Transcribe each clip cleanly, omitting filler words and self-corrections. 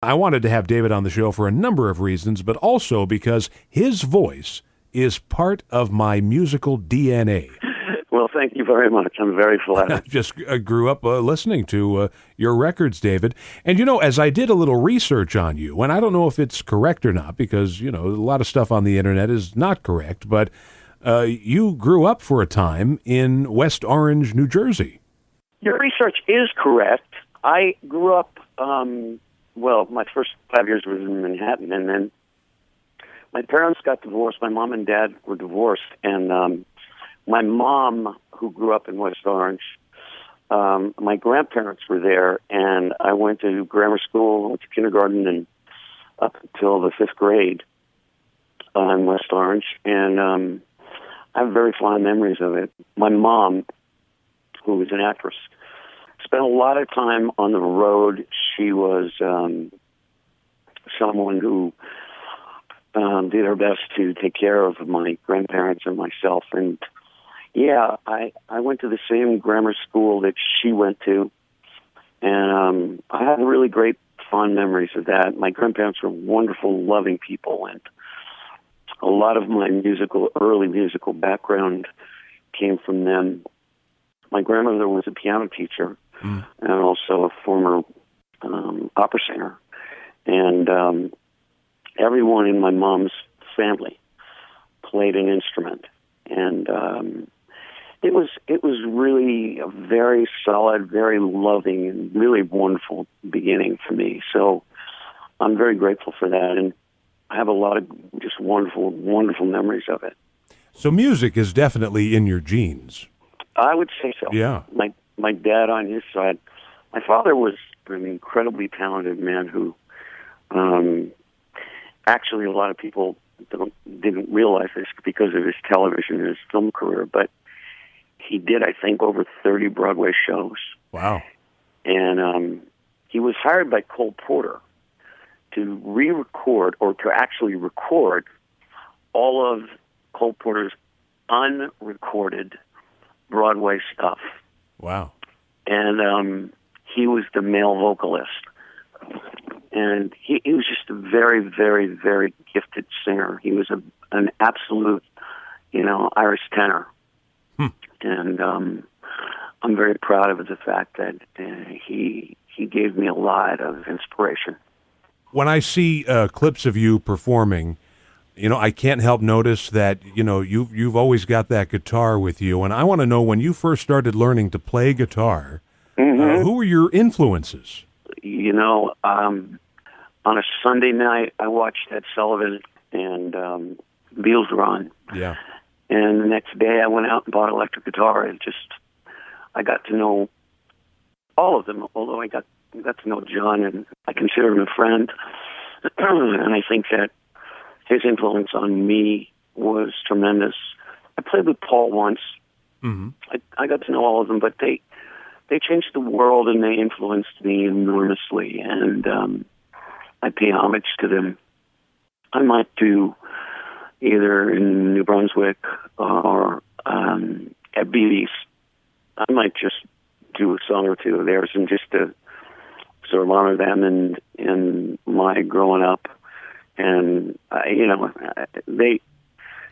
I wanted to have David on the show for a number of reasons, but also because his voice is part of my musical DNA. Well, thank you very much. I'm very flattered. I just grew up listening to your records, David. And, as I did a little research on you, and I don't know if it's correct or not, because, a lot of stuff on the internet is not correct, but you grew up for a time in West Orange, New Jersey. Your research is correct. I grew up, my first 5 years was in Manhattan, and then my parents got divorced. My mom and dad were divorced, and my mom, who grew up in West Orange, my grandparents were there, and I went to grammar school, went to kindergarten, and up until the 5th grade in West Orange, and I have very fond memories of it. My mom, who was an actress, spent a lot of time on the road. She was someone who did her best to take care of my grandparents and myself, and yeah, I went to the same grammar school that she went to, and I have really great, fond memories of that. My grandparents were wonderful, loving people, and a lot of my early musical background came from them. My grandmother was a piano teacher and also a former opera singer, and everyone in my mom's family played an instrument, and it was really a very solid, very loving, and really wonderful beginning for me. So I'm very grateful for that, and I have a lot of just wonderful, wonderful memories of it. So music is definitely in your genes. I would say so. Yeah. My dad on his side, my father was an incredibly talented man who, actually a lot of people didn't realize this because of his television and his film career, but he did, I think, over 30 Broadway shows. Wow. And he was hired by Cole Porter to re-record, or to actually record, all of Cole Porter's unrecorded Broadway stuff. Wow. And he was the male vocalist. And he was just a very, very, very gifted singer. He was an absolute, Irish tenor. And I'm very proud of the fact that he gave me a lot of inspiration. When I see clips of you performing, I can't help notice that, you've always got that guitar with you. And I want to know, when you first started learning to play guitar, who were your influences? On a Sunday night, I watched Ed Sullivan and Beatles were on. Yeah. And the next day I went out and bought an electric guitar, and I got to know all of them, although I got to know John, and I consider him a friend. And I think that his influence on me was tremendous. I played with Paul once. Mm-hmm. I got to know all of them, but they changed the world, and they influenced me enormously, and I pay homage to them. I might do either in New Brunswick or at Beatty's. I might just do a song or two of theirs, and just to sort of honor them in my growing up. And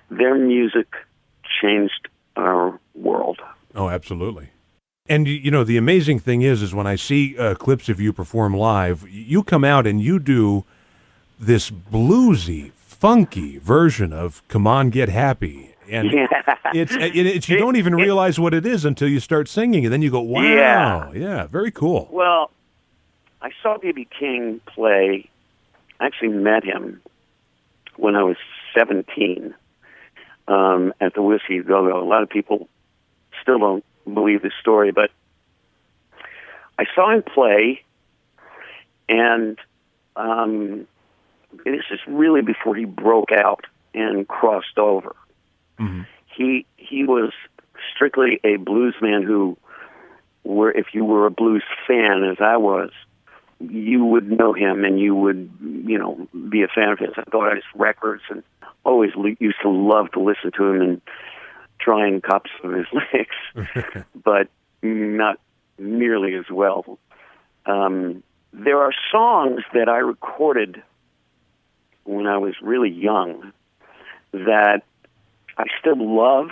their music changed our world. Oh, absolutely. And, the amazing thing is when I see clips of you perform live, you come out and you do this bluesy, funky version of Come On, Get Happy. And it's you don't even realize what it is until you start singing, and then you go, wow, yeah, very cool. Well, I saw B.B. King play. I actually met him when I was 17 at the Whiskey Go-Go. A lot of people still don't believe this story, but I saw him play, and this is really before he broke out and crossed over. Mm-hmm. He was strictly a blues man who, if you were a blues fan, as I was, you would know him and you would, be a fan of his. I thought his records, and always used to love to listen to him and try and copy some of his lyrics, but not nearly as well. there are songs that I recorded when I was really young that I still love,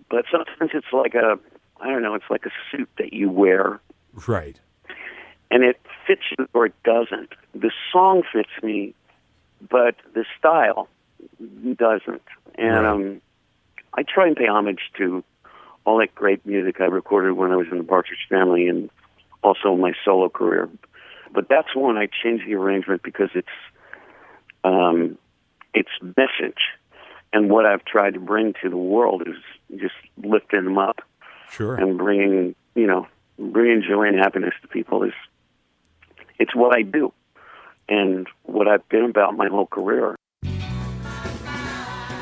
but sometimes it's like it's like a suit that you wear. Right. And it fits you or it doesn't. The song fits me, but the style doesn't. And I try and pay homage to all that great music I recorded when I was in the Partridge Family and also my solo career. But that's one I changed the arrangement because it's message. And what I've tried to bring to the world is just lifting them up. Sure. And bringing joy and happiness to people it's what I do and what I've been about my whole career.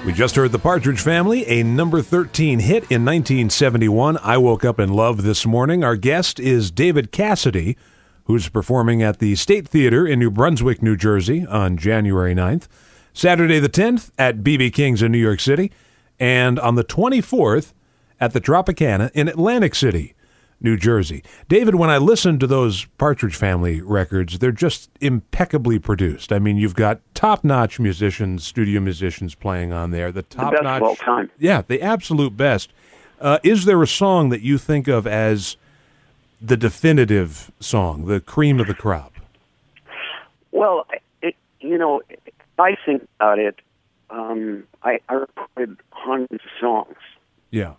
We just heard the Partridge Family, a number 13 hit in 1971. I Woke Up in Love this morning. Our guest is David Cassidy, who's performing at the State Theater in New Brunswick, New Jersey on January 9th, Saturday the 10th at BB King's in New York City, and on the 24th at the Tropicana in Atlantic City, New Jersey. David, when I listen to those Partridge Family records, they're just impeccably produced. I mean, you've got top-notch musicians, studio musicians playing on there. The top-notch, the best of all time. Yeah, the absolute best. Is there a song that you think of as the definitive song, the cream of the crop? Well, I think about it. I recorded hundreds of songs. Yeah.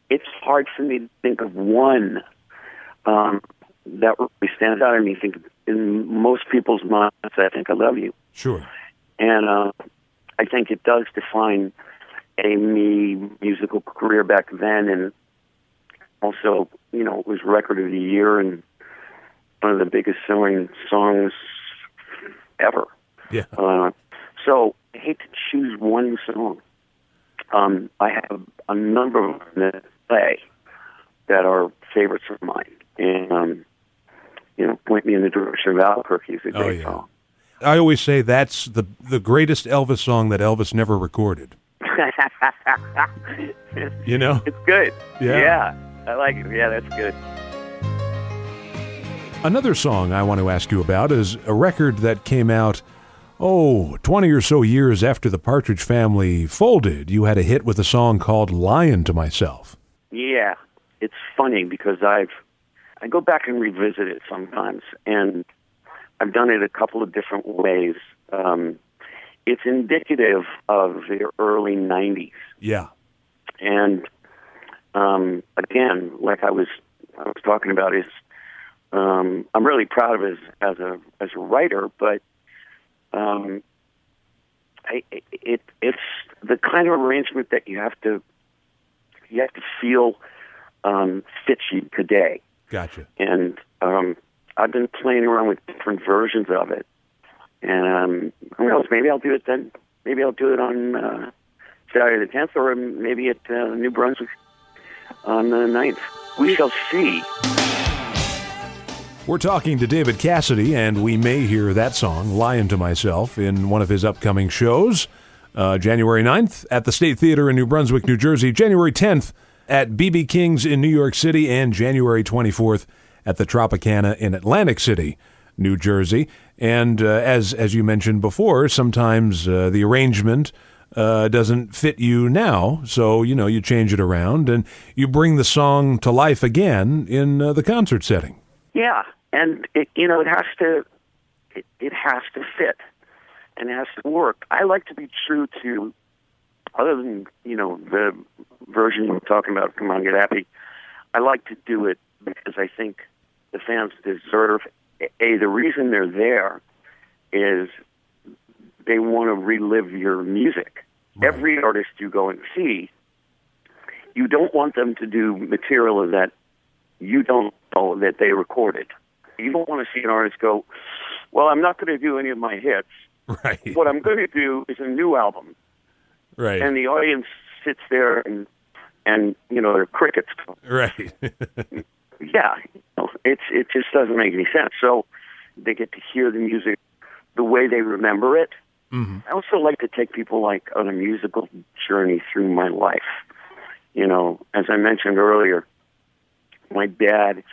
It's hard for me to think of one that really stands out. I mean, in most people's minds, I think I Love You. Sure. And I think it does define me musical career back then, and also, it was Record of the Year and one of the biggest selling songs ever. Yeah. So I hate to choose one song. I have a number of them that play that are favorites of mine. And, Point Me in the Direction of Albuquerque is a great song. I always say that's the greatest Elvis song that Elvis never recorded. It's good. Yeah. I like it. Yeah, that's good. Another song I want to ask you about is a record that came out 20 or so years after the Partridge Family folded. You had a hit with a song called Lying to Myself. Yeah, it's funny because I go back and revisit it sometimes, and I've done it a couple of different ways. It's indicative of the early 90s. Yeah. And again, like I was talking about, I'm really proud of it as a writer, but it's the kind of arrangement that you have to feel fits you today. Gotcha. And I've been playing around with different versions of it, and who knows? Maybe I'll do it then. Maybe I'll do it on Saturday the 10th, or maybe at New Brunswick on the 9th. We shall see. We're talking to David Cassidy, and we may hear that song, Lying to Myself, in one of his upcoming shows. January 9th at the State Theater in New Brunswick, New Jersey. January 10th at BB King's in New York City. And January 24th at the Tropicana in Atlantic City, New Jersey. And as you mentioned before, sometimes the arrangement doesn't fit you now. So, you change it around and you bring the song to life again in the concert setting. Yeah, and it has to fit, and it has to work. I like to be true to, other than the version you were talking about, Come On Get Happy. I like to do it because I think the fans deserve. The reason they're there is they want to relive your music. Right. Every artist you go and see, you don't want them to do material that you don't know that they recorded. You don't want to see an artist go, well, I'm not going to do any of my hits. Right. What I'm going to do is a new album. Right. And the audience sits there and they're crickets. Right. Yeah. It just doesn't make any sense. So they get to hear the music the way they remember it. Mm-hmm. I also like to take people on a musical journey through my life. As I mentioned earlier, my dad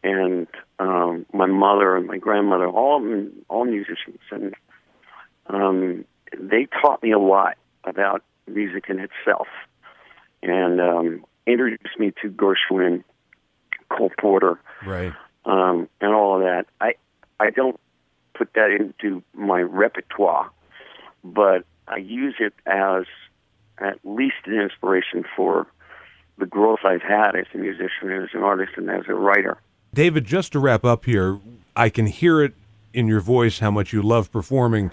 and my mother and my grandmother, all musicians, and they taught me a lot about music in itself, and introduced me to Gershwin, Cole Porter, Right. And all of that. I don't put that into my repertoire, but I use it as at least an inspiration for the growth I've had as a musician, as an artist, and as a writer. David, just to wrap up here, I can hear it in your voice how much you love performing.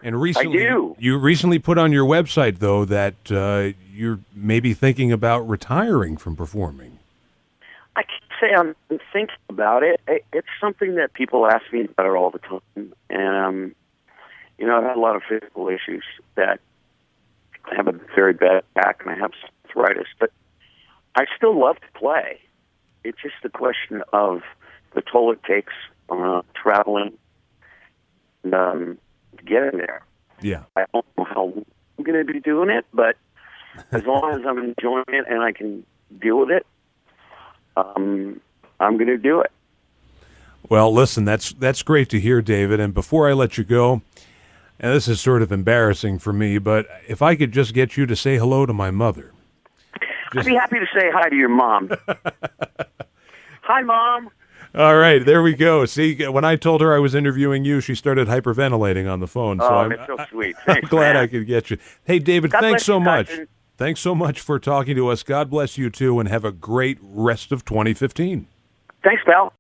And recently, I do. You recently put on your website, though, that you're maybe thinking about retiring from performing. I can't say I'm thinking about it. It's something that people ask me about it all the time. And, I've had a lot of physical issues that I have a very bad back and I have arthritis, but I still love to play. It's just a question of the toll it takes traveling and getting there. Yeah. I don't know how long I'm going to be doing it, but as long as I'm enjoying it and I can deal with it, I'm going to do it. Well, listen, that's great to hear, David. And before I let you go, and this is sort of embarrassing for me, but if I could just get you to say hello to my mother. I'd be happy to say hi to your mom. Hi, Mom. All right, there we go. See, when I told her I was interviewing you, she started hyperventilating on the phone. So That's so sweet. I'm Thanks, glad man. I could get you. Hey, David, God thanks bless so you, much. Tyson. Thanks so much for talking to us. God bless you, too, and have a great rest of 2015. Thanks, pal.